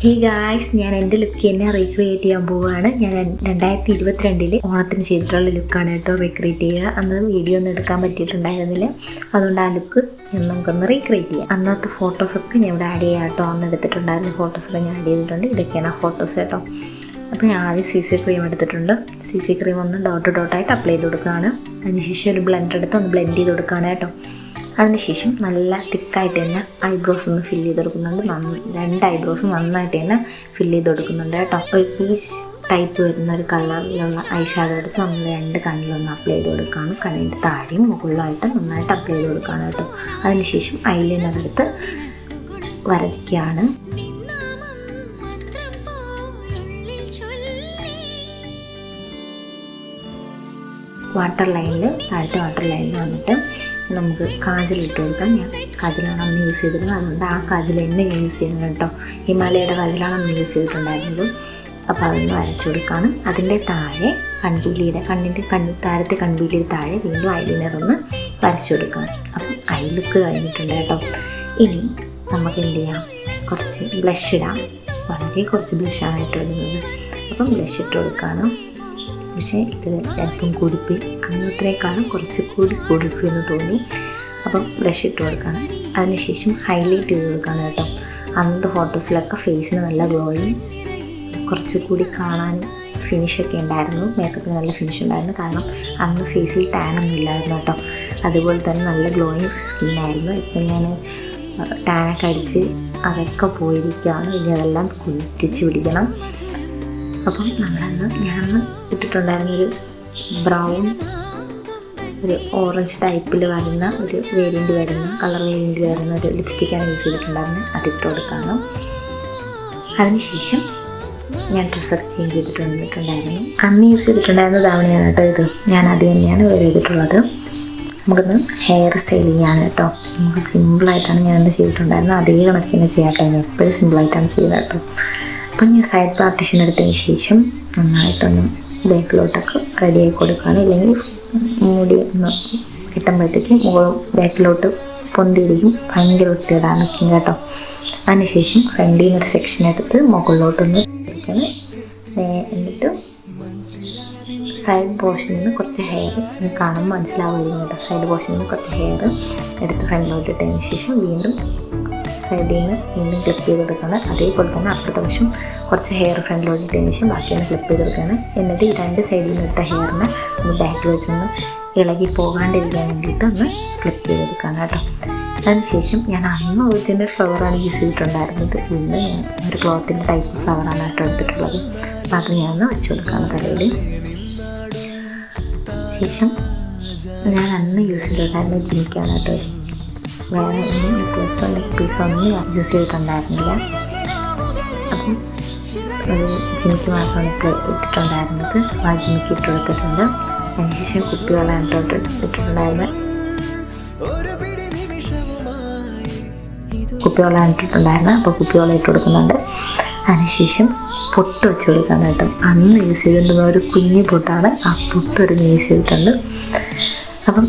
Hey guys, ഞാൻ എൻ്റെ look തന്നെ റീക്രിയേറ്റ് ചെയ്യാൻ പോവുകയാണ്. ഞാൻ 2022 ഓണത്തിന് ചെയ്തിട്ടുള്ള ലുക്കാണ് കേട്ടോ റീക്രിയേറ്റ് ചെയ്യുക. അന്ന് വീഡിയോ ഒന്നും എടുക്കാൻ പറ്റിയിട്ടുണ്ടായിരുന്നില്ല, അതുകൊണ്ട് ആ ലുക്ക് നമുക്കൊന്ന് റീക്രിയേറ്റ് ചെയ്യാം. അന്നത്തെ ഫോട്ടോസൊക്കെ ഞാൻ ഇവിടെ ആഡ് ചെയ്യാം കേട്ടോ. അന്ന് എടുത്തിട്ടുണ്ടായിരുന്ന ഫോട്ടോസൊക്കെ ഞാൻ ആഡ് ചെയ്തിട്ടുണ്ട്. ഇതൊക്കെയാണ് ആ ഫോട്ടോസ് കേട്ടോ. അപ്പോൾ ഞാൻ ആദ്യം CC ക്രീം എടുത്തിട്ടുണ്ട്. CC ക്രീം ഒന്ന് ഡോട്ടായിട്ട് അപ്ലൈ ചെയ്ത് കൊടുക്കുകയാണ്. അതിനുശേഷം ഒരു ബ്ലെൻഡർ എടുത്ത് ഒന്ന് ബ്ലെൻഡ് ചെയ്ത് കൊടുക്കുകയാണ് കേട്ടോ. അതിനുശേഷം നല്ല തിക്കായിട്ട് തന്നെ ഐബ്രോസ് ഒന്ന് ഫില്ല് ചെയ്ത് കൊടുക്കുന്നുണ്ട്. 2 ഐബ്രോസും നന്നായിട്ട് തന്നെ ഫില്ല് ചെയ്ത് കൊടുക്കുന്നുണ്ട് കേട്ടോ. ഒരു പീച്ച് ടൈപ്പ് വരുന്ന ഒരു കളറിലുള്ള ഐ ഷാഡോ എടുത്ത് നമ്മൾ 2 കണ്ണിലൊന്ന് അപ്ലൈ ചെയ്ത് കൊടുക്കുകയാണ്. കണ്ണിൻ്റെ താഴെയും മുകളിലായിട്ട് നന്നായിട്ട് അപ്ലൈ ചെയ്ത് കൊടുക്കുകയാണ് കേട്ടോ. അതിനുശേഷം ഐലൈനർ എടുത്ത് വരയ്ക്കുകയാണ്. താഴത്തെ വാട്ടർ ലൈനിൽ വന്നിട്ട് നമുക്ക് കാജലിട്ട് കൊടുക്കാം. ഞാൻ കാജലാണ് അന്ന് യൂസ് ചെയ്തിരുന്നത്, അതുകൊണ്ട് ആ കാജൽ തന്നെ ഞാൻ യൂസ് ചെയ്യുന്നത് കേട്ടോ. ഹിമാലയയുടെ കാജലാണ് അന്ന് യൂസ് ചെയ്തിട്ടുണ്ടായിരുന്നത്. അപ്പോൾ അതൊന്ന് വരച്ചു കൊടുക്കുകയാണ്. അതിൻ്റെ താഴെ താഴത്തെ കൺപീലിയുടെ താഴെ വീണ്ടും ഐലൈനർ ഒന്ന് വരച്ചു കൊടുക്കുകയാണ്. അപ്പം ഐ ലുക്ക് കഴിഞ്ഞിട്ടുണ്ട് കേട്ടോ. ഇനി നമുക്ക് എന്ത് ചെയ്യാം, കുറച്ച് ബ്ലഷ് ഇടാം. വളരെ കുറച്ച് ബ്ലഷാണ് ഇട്ട് ഇടുന്നത്. അപ്പം ബ്ലഷ് ഇട്ട് കൊടുക്കുകയാണ്. പക്ഷേ ഇത് അല്പം കുടിപ്പി, അന്നത്തേക്കാളും കുറച്ച് കുടിപ്പി എന്ന് തോന്നി. അപ്പം ബ്ലഷ് ഇട്ട് കൊടുക്കുകയാണ്. അതിനുശേഷം ഹൈലൈറ്റ് ചെയ്ത് കൊടുക്കുകയാണ് കേട്ടോ. അന്നത്തെ ഫോട്ടോസിലൊക്കെ ഫേസിന് നല്ല ഗ്ലോയും കുറച്ചുകൂടി കാണാനും ഫിനിഷൊക്കെ ഉണ്ടായിരുന്നു. മേക്കപ്പിന് നല്ല ഫിനിഷ് ഉണ്ടായിരുന്നു. കാരണം അന്ന് ഫേസിൽ ടാനൊന്നും ഇല്ലായിരുന്നു കേട്ടോ. അതുപോലെ തന്നെ നല്ല ഗ്ലോയിങ് സ്കിന്നായിരുന്നു. ഇപ്പം ഞാൻ ടാനൊക്കെ അടിച്ച് അതൊക്കെ പോയിരിക്കുകയാണ്. ഇനി അതെല്ലാം കുറ്റിച്ച് പിടിക്കണം. അപ്പം ഞാനന്ന് ഇട്ടിട്ടുണ്ടായിരുന്നൊരു ബ്രൗൺ, ഒരു ഓറഞ്ച് ടൈപ്പിൽ വരുന്ന ഒരു കളർ വേരിയൻ്റ് വരുന്ന ഒരു ലിപ്സ്റ്റിക്കാണ് യൂസ് ചെയ്തിട്ടുണ്ടായിരുന്നത്. അതിട്ട് കൊടുക്കുകയാണ്. അതിനുശേഷം ഞാൻ ഡ്രസ്സൊക്കെ ചേഞ്ച് ചെയ്തിട്ടുണ്ടായിരുന്നു. അന്ന് യൂസ് ചെയ്തിട്ടുണ്ടായിരുന്ന ധാവണിയാണ് കേട്ടോ ഇത്. ഞാൻ അത് തന്നെയാണ് വെയർ ചെയ്തിട്ടുള്ളത്. നമുക്കിന്ന് ഹെയർ സ്റ്റൈൽ ചെയ്യാണ് കേട്ടോ. നമുക്ക് സിമ്പിളായിട്ടാണ് ഞാനന്ന് ചെയ്തിട്ടുണ്ടായിരുന്നത്. അതേ കണക്ക് തന്നെ ചെയ്യാം കേട്ടോ. ഞാൻ എപ്പോഴും സിമ്പിളായിട്ടാണ് ചെയ്യുന്നത് കേട്ടോ. അപ്പം ഞാൻ സൈഡ് പാർട്ടീഷൻ എടുത്തതിന് ശേഷം നന്നായിട്ടൊന്ന് ബാക്കിലോട്ടൊക്കെ റെഡിയാക്കി കൊടുക്കുകയാണ്. ഇല്ലെങ്കിൽ മുടി ഒന്ന് കിട്ടുമ്പോഴത്തേക്കും ബാക്കിലോട്ട് പൊന്തിയിരിക്കും, ഭയങ്കര വൃത്തികേടാണ് കേട്ടോ. അതിനുശേഷം ഫ്രണ്ടിൽ നിന്നൊരു സെക്ഷൻ എടുത്ത് മുകളിലോട്ടൊന്ന് എടുക്കണം. എന്നിട്ട് സൈഡ് പോർഷനിൽ നിന്ന് കുറച്ച് ഹെയർ കാണുമ്പോൾ മനസ്സിലാവുമായിരിക്കും കേട്ടോ. സൈഡ് പോർഷനിൽ നിന്ന് കുറച്ച് ഹെയർ എടുത്ത് ഫ്രണ്ടിലോട്ട് ഇട്ടതിന് ശേഷം വീണ്ടും സൈഡിൽ നിന്ന് വീണ്ടും ക്ലിപ്പ് ചെയ്ത് കൊടുക്കുകയാണ്. അതേപോലെ തന്നെ അപ്പുറത്തെ വശം കുറച്ച് ഹെയർ ഫ്രണ്ടിലോട്ട് ഇട്ടതിന് ശേഷം ബാക്കിയൊന്ന് ക്ലിപ്പ് ചെയ്ത് കൊടുക്കുകയാണ്. എന്നിട്ട് ഈ 2 സൈഡിൽ നിന്ന് എടുത്ത ഹെയറിനെ ഒന്ന് ബാക്കിൽ വെച്ചൊന്ന് ഇളകി പോകാണ്ടിരിക്കാൻ വേണ്ടിയിട്ട് ഒന്ന് ക്ലിപ്പ് ചെയ്ത് കൊടുക്കുകയാണ് കേട്ടോ. അതിനുശേഷം ഞാൻ അന്ന് ഒറിജിനൽ ഫ്ലവറാണ് യൂസ് ചെയ്തിട്ടുണ്ടായിരുന്നത്. ഇന്ന് ഞാൻ ഒരു ക്ലോത്തിൻ്റെ ടൈപ്പ് ഫ്ലവറാണ് കേട്ടോ എടുത്തിട്ടുള്ളത്. അപ്പം അത് ഞാൻ ഒന്ന് വെച്ച് കൊടുക്കുകയാണ് തലയിൽ. ശേഷം ഞാൻ അന്ന് യൂസ് ചെയ്തിട്ടുണ്ടായിരുന്നത് ജിമിക്കാണ് കേട്ടോ. വേറെ ഒന്നും നെക്ക് പീസോ ഒന്നും യൂസ് ചെയ്തിട്ടുണ്ടായിരുന്നില്ല. അപ്പം ഒരു ജിമിക്ക് മാത്രമാണ് ഇട്ടിട്ടുണ്ടായിരുന്നത്. ആ ജിമിക്ക് ഇട്ട് കൊടുത്തിട്ടുണ്ട്. അതിനുശേഷം കുപ്പിവെള്ളമാണ് ഇട്ടിട്ടുണ്ടായിരുന്നത്. അപ്പോൾ കുപ്പിവെള്ളം ഇട്ട് കൊടുക്കുന്നുണ്ട്. അതിനുശേഷം പൊട്ട് വെച്ച് കൊടുക്കുകയാണ് കേട്ടോ. അന്ന് യൂസ് ചെയ്തിട്ടുള്ള ഒരു കുഞ്ഞു പൊട്ടാണ്. ആ പൊട്ട് ഒരു യൂസ് ചെയ്തിട്ടുണ്ട്. അപ്പം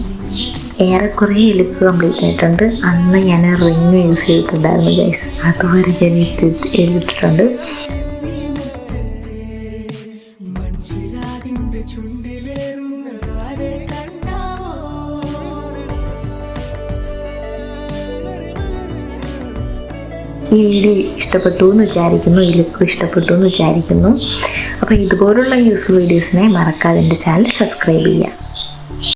ഏറെക്കുറെ ലുക്ക് കംപ്ലീറ്റ് ആയിട്ടുണ്ട്. അന്ന് ഞാൻ റിങ് യൂസ് ചെയ്തിട്ടുണ്ടായിരുന്നു ഗൈസ്. അതുവരെ ഞാൻ ഇട്ടിട്ടുണ്ട്. ഈ വീഡിയോ ഇഷ്ടപ്പെട്ടു എന്ന് വിചാരിക്കുന്നു. ഈ ലുക്ക് ഇഷ്ടപ്പെട്ടു എന്ന് വിചാരിക്കുന്നു. അപ്പോൾ ഇതുപോലുള്ള യൂസ്ഫുൾ വീഡിയോസിനെ മറക്കാതെ എൻ്റെ ചാനൽ സബ്സ്ക്രൈബ് ചെയ്യുക.